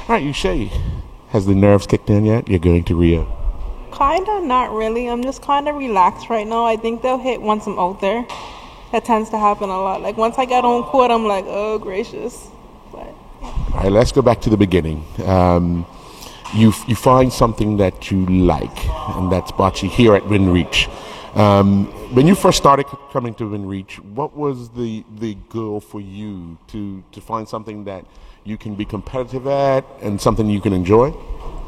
All right, Uche, has the nerves kicked in yet? You're going to Rio. Kinda, not really. I'm just kind of relaxed right now. I think they'll hit once I'm out there. That tends to happen a lot. Like once I get on court, I'm like, oh gracious. But All right, let's go back to the beginning. You find something that you like, and that's bocce here at WinReach. When you first started coming to WinReach, what was the goal for you to find something that you can be competitive at and something you can enjoy?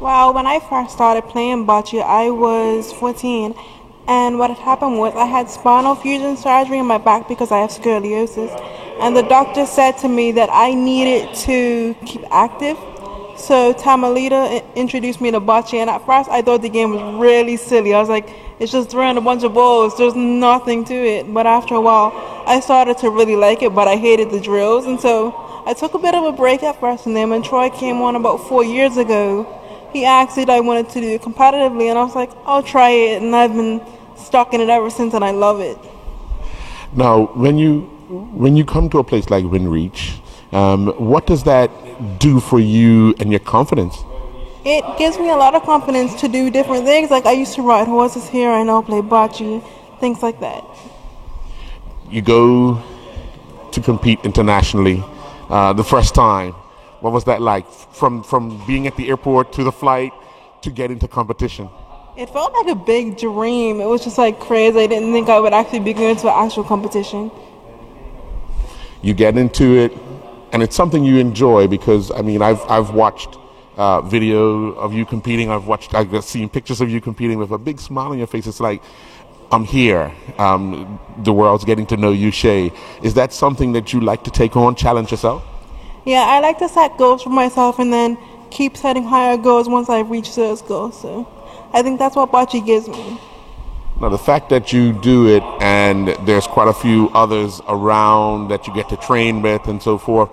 well, when I first started playing bocce, I was 14. And what had happened was I had spinal fusion surgery in my back because I have scoliosis. And the doctor said to me that I needed to keep active. So Tamalita introduced me to bocce, and at first I thought the game was really silly. I was like, it's just throwing a bunch of balls. There's nothing to it. But after a while, I started to really like it, but I hated the drills. And so I took a bit of a break at first. And then when Troy came on about 4 years ago, he asked if I wanted to do it competitively. And I was like, I'll try it. And I've been stuck in it ever since, and I love it. Now, when you come to a place like WinReach, what does that do for you and your confidence? It gives me a lot of confidence to do different things. Like I used to ride horses here, I now play bocce, things like that. You go to compete internationally the first time. What was that like? From being at the airport to the flight to get into competition? It felt like a big dream. It was just like crazy. I didn't think I would actually be going to an actual competition. You get into it, and it's something you enjoy because I mean I've watched video of you competing. I've seen pictures of you competing with a big smile on your face. It's like I'm here. The world's getting to know you, Shay. Is that something that you like to take on, challenge yourself? Yeah, I like to set goals for myself and then keep setting higher goals once I reach those goals. So I think that's what bocce gives me. Now, the fact that you do it and there's quite a few others around that you get to train with and so forth,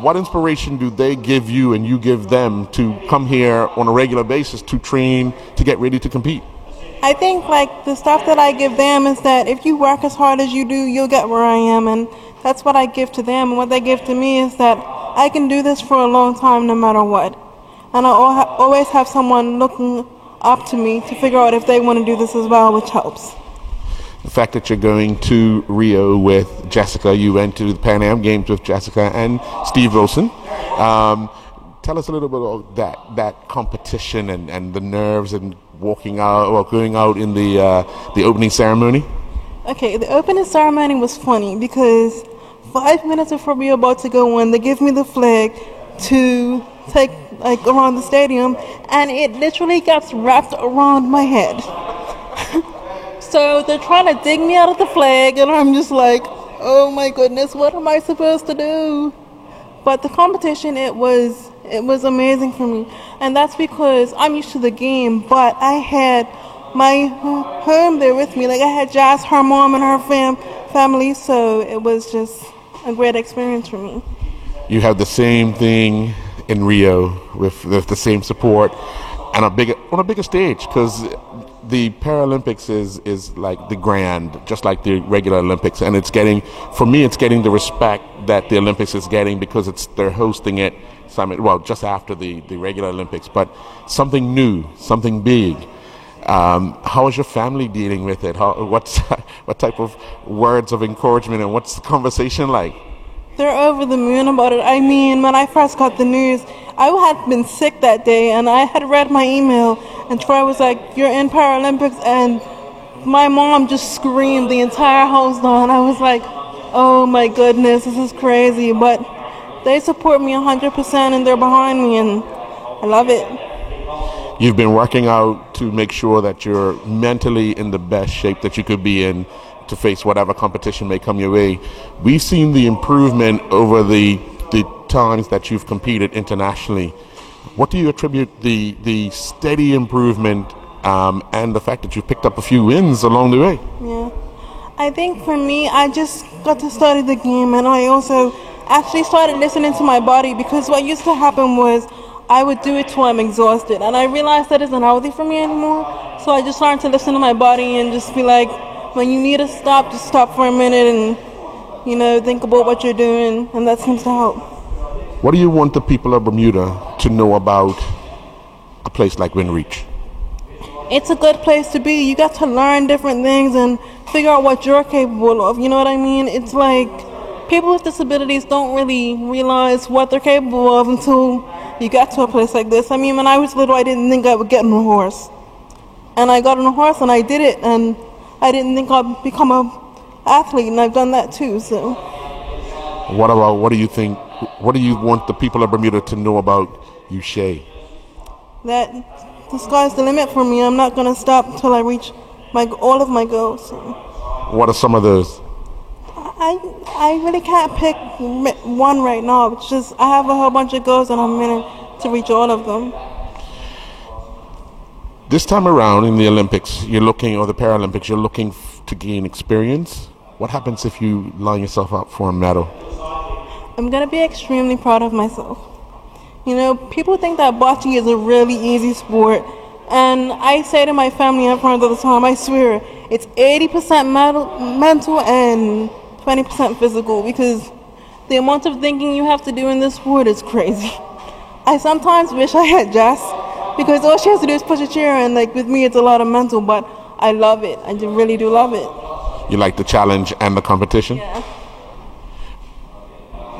what inspiration do they give you and you give them to come here on a regular basis to train, to get ready to compete? I think like the stuff that I give them is that if you work as hard as you do, you'll get where I am, and that's what I give to them. And what they give to me is that I can do this for a long time no matter what. And I always have someone looking up to me to figure out if they want to do this as well, which helps. The fact that you're going to Rio with Jessica, you went to the Pan Am Games with Jessica and Steve Wilson. Tell us a little bit about that competition and the nerves and walking out or going out in the opening ceremony. Okay, the opening ceremony was funny because 5 minutes before we were about to go in, they give me the flag to take around the stadium, and it literally gets wrapped around my head. So they're trying to dig me out of the flag, and I'm just like, oh my goodness, what am I supposed to do? But the competition, it was amazing for me, and that's because I'm used to the game, but I had my home there with me. Like I had Jazz, her mom, and her family, so it was just a great experience for me. You have the same thing in Rio with the same support and on a bigger stage, because the Paralympics is like the grand, just like the regular Olympics, and it's getting the respect that the Olympics is getting because they're hosting it just after the regular Olympics, but something new, something big. How is your family dealing with it? What type of words of encouragement and what's the conversation like? They're over the moon about it. I mean, when I first got the news, I had been sick that day, and I had read my email, and Troy was like, you're in Paralympics, and my mom just screamed the entire house down. I was like, oh my goodness, this is crazy, but they support me 100% and they're behind me, and I love it. You've been working out to make sure that you're mentally in the best shape that you could be in to face whatever competition may come your way. We've seen the improvement over the times that you've competed internationally. What do you attribute the steady improvement and the fact that you've picked up a few wins along the way? Yeah, I think for me, I just got to study the game, and I also actually started listening to my body, because what used to happen was I would do it till I'm exhausted, and I realized that isn't healthy for me anymore. So I just started to listen to my body and just be like, when you need to stop, just stop for a minute and, think about what you're doing, and that seems to help. What do you want the people of Bermuda to know about a place like Winreach? It's a good place to be. You get to learn different things and figure out what you're capable of. You know what I mean? It's like people with disabilities don't really realize what they're capable of until you get to a place like this. I mean, when I was little, I didn't think I would get on a horse. And I got on a horse and I did it, and I didn't think I'd become an athlete, and I've done that too. So what do you think, what do you want the people of Bermuda to know about you, Shay? That the sky's the limit for me. I'm not going to stop until I reach all of my goals. So What are some of those? I really can't pick one right now. It's just I have a whole bunch of goals and I'm meaning to reach all of them. This time around in the Olympics, or the Paralympics, you're looking to gain experience. What happens if you line yourself up for a medal? I'm going to be extremely proud of myself. You know, people think that bocce is a really easy sport. And I say to my family and friends all the time, I swear, it's 80% mental and 20% physical, because the amount of thinking you have to do in this sport is crazy. I sometimes wish I had Jess, because all she has to do is push a chair, and like with me it's a lot of mental, but I love it. I really do love it. You like the challenge and the competition? Yeah.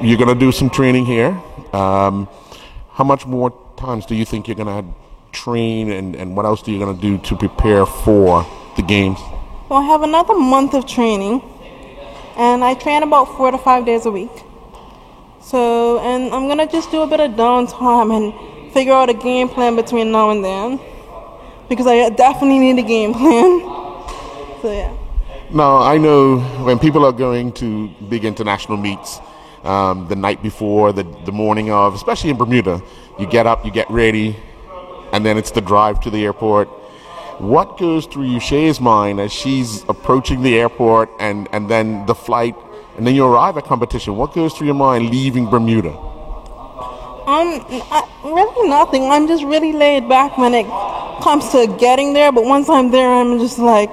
You're going to do some training here. How much more times do you think you're going to train, and what else are you going to do to prepare for the games? Well, I have another month of training, and I train about 4 to 5 days a week. So, and I'm going to just do a bit of downtime and figure out a game plan between now and then, because I definitely need a game plan. So, yeah. Now, I know when people are going to big international meets, the night before, the morning of, especially in Bermuda, you get up, you get ready, and then it's the drive to the airport. What goes through Shay's mind as she's approaching the airport and then the flight, and then you arrive at competition? What goes through your mind leaving Bermuda? Really nothing. I'm just really laid back when it comes to getting there, but once I'm there, I'm just like,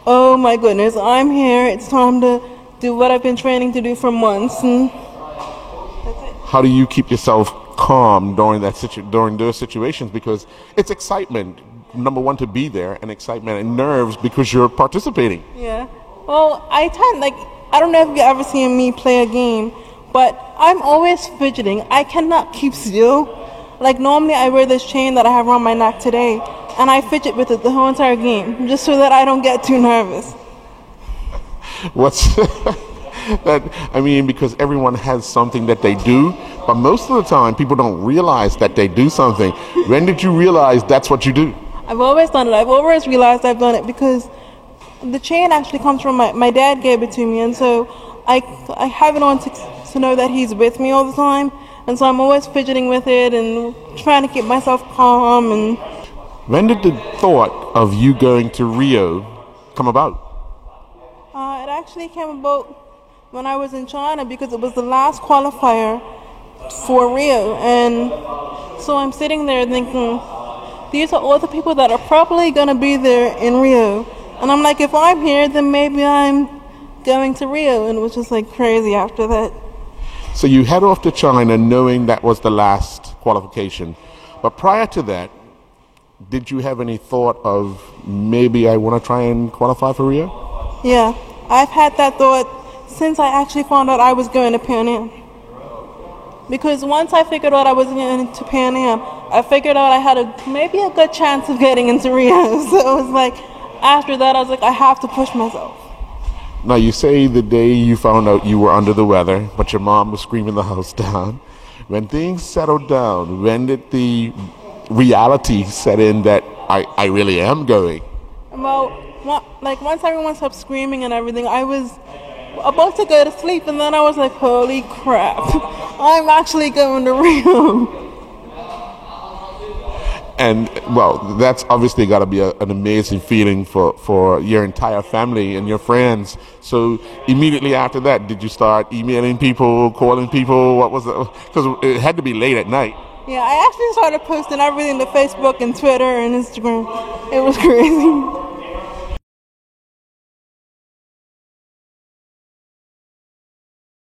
oh my goodness, I'm here. It's time to do what I've been training to do for months. And that's it. How do you keep yourself calm during those situations? Because it's excitement, number one, to be there, and excitement and nerves because you're participating. Yeah. Well, I don't know if you've ever seen me play a game, but I'm always fidgeting. I cannot keep still. Like normally I wear this chain that I have around my neck today, and I fidget with it the whole entire game, just so that I don't get too nervous. What's that? I mean, because everyone has something that they do, but most of the time people don't realize that they do something. When did you realize that's what you do? I've always done it. I've always realized I've done it because the chain actually comes from my dad gave it to me, and so I have it on to know that he's with me all the time, and so I'm always fidgeting with it and trying to keep myself calm. And when did the thought of you going to Rio come about? It actually came about when I was in China, because it was the last qualifier for Rio, and so I'm sitting there thinking, these are all the people that are probably going to be there in Rio, and I'm like, if I'm here, then maybe I'm going to Rio, and it was just like crazy after that. So you head off to China knowing that was the last qualification, but prior to that, did you have any thought of maybe I want to try and qualify for Rio? Yeah, I've had that thought since I actually found out I was going to Pan Am. Because once I figured out I was going to Pan Am, I figured out I had maybe a good chance of getting into Rio. So it was like, after that, I was like, I have to push myself. Now, you say the day you found out you were under the weather, but your mom was screaming the house down. When things settled down, when did the reality set in that I really am going? Well, once everyone stopped screaming and everything, I was about to go to sleep, and then I was like, holy crap, I'm actually going to Rio. And, well, that's obviously got to be an amazing feeling for your entire family and your friends. So immediately after that, did you start emailing people, calling people? What was it? Because it had to be late at night. Yeah, I actually started posting everything to Facebook and Twitter and Instagram. It was crazy.